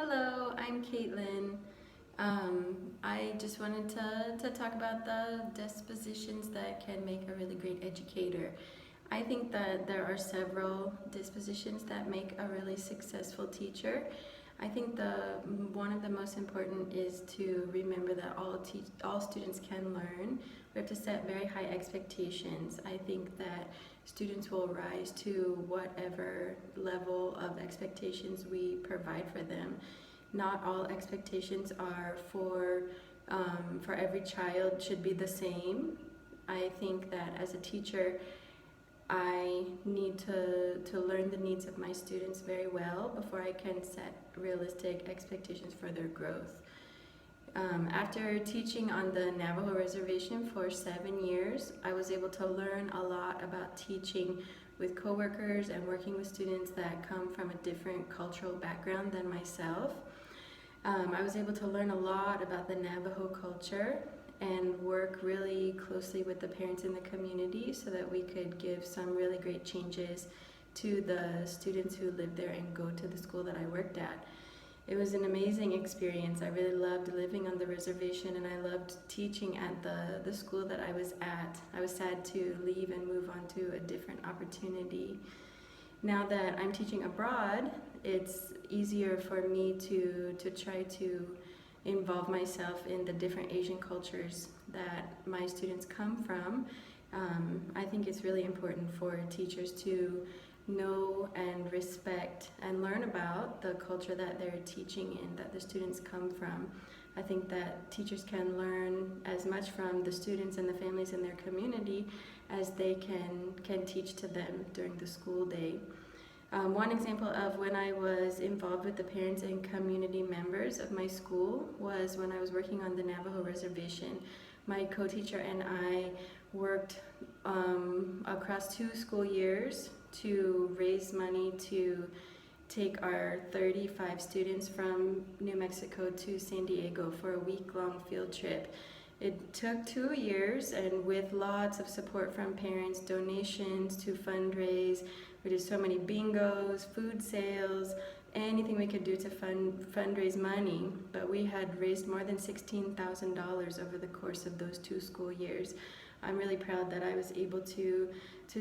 Hello, I'm Caitlin. I just wanted to talk about the dispositions that can make a really great educator. I think that there are several dispositions that make a really successful teacher. I think one of the most important is to remember that all students can learn. We have to set very high expectations. I think that students will rise to whatever level of expectations we provide for them. Not all expectations are for every child should be the same. I think that as a teacher, I need to learn the needs of my students very well before I can set realistic expectations for their growth. After teaching on the Navajo Reservation for 7 years, I was able to learn a lot about teaching with coworkers and working with students that come from a different cultural background than myself. I was able to learn a lot about the Navajo culture and work really closely with the parents in the community so that we could give some really great changes to the students who lived there and go to the school that I worked at. It was an amazing experience. I really loved living on the reservation and I loved teaching at the school that I was at. I was sad to leave and move on to a different opportunity. Now that I'm teaching abroad, it's easier for me to try to involve myself in the different Asian cultures that my students come from. I think it's really important for teachers to know and respect and learn about the culture that they're teaching in, that the students come from. I think that teachers can learn as much from the students and the families in their community as they can teach to them during the school day. One example of when I was involved with the parents and community members of my school was when I was working on the Navajo Reservation. My co-teacher and I worked across 2 school years to raise money to take our 35 students from New Mexico to San Diego for a week-long field trip. It took 2 years, and with lots of support from parents, donations to fundraise. We did so many bingos, food sales, anything we could do to fundraise money. But we had raised more than $16,000 over the course of those 2 school years. I'm really proud that I was able to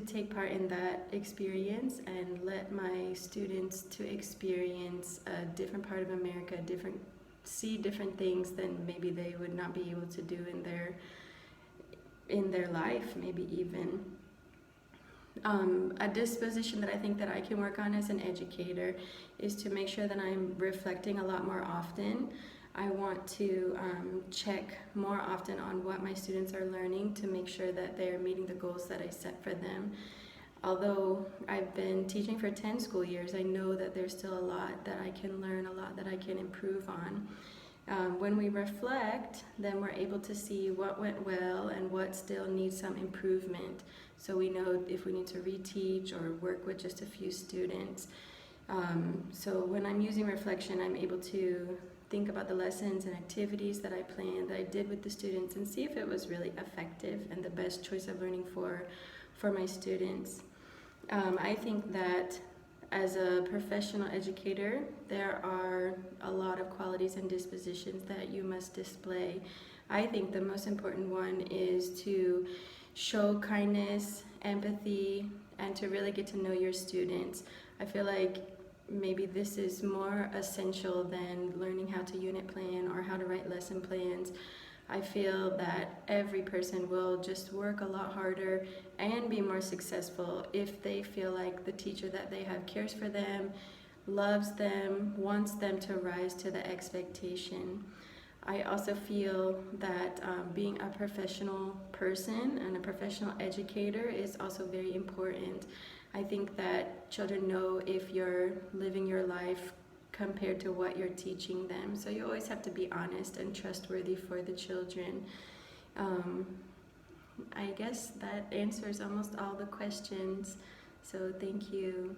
take part in that experience and let my students to experience a different part of America, see different things than maybe they would not be able to do in their life, maybe even. A disposition that I think that I can work on as an educator is to make sure that I'm reflecting a lot more often. I want to check more often on what my students are learning to make sure that they're meeting the goals that I set for them. Although I've been teaching for 10 school years, I know that there's still a lot that I can learn, a lot that I can improve on. When we reflect, then we're able to see what went well and what still needs some improvement. So we know if we need to reteach or work with just a few students. So when I'm using reflection, I'm able to think about the lessons and activities that I planned, that I did with the students, and see if it was really effective and the best choice of learning for my students. I think that as a professional educator, there are a lot of qualities and dispositions that you must display. I think the most important one is to show kindness, empathy, and to really get to know your students. I feel like maybe this is more essential than learning how to unit plan or how to write lesson plans. I feel that every person will just work a lot harder and be more successful if they feel like the teacher that they have cares for them, loves them, wants them to rise to the expectation. I also feel that being a professional person and a professional educator is also very important. I think that children know if you're living your life compared to what you're teaching them. So you always have to be honest and trustworthy for the children. I guess that answers almost all the questions. So thank you.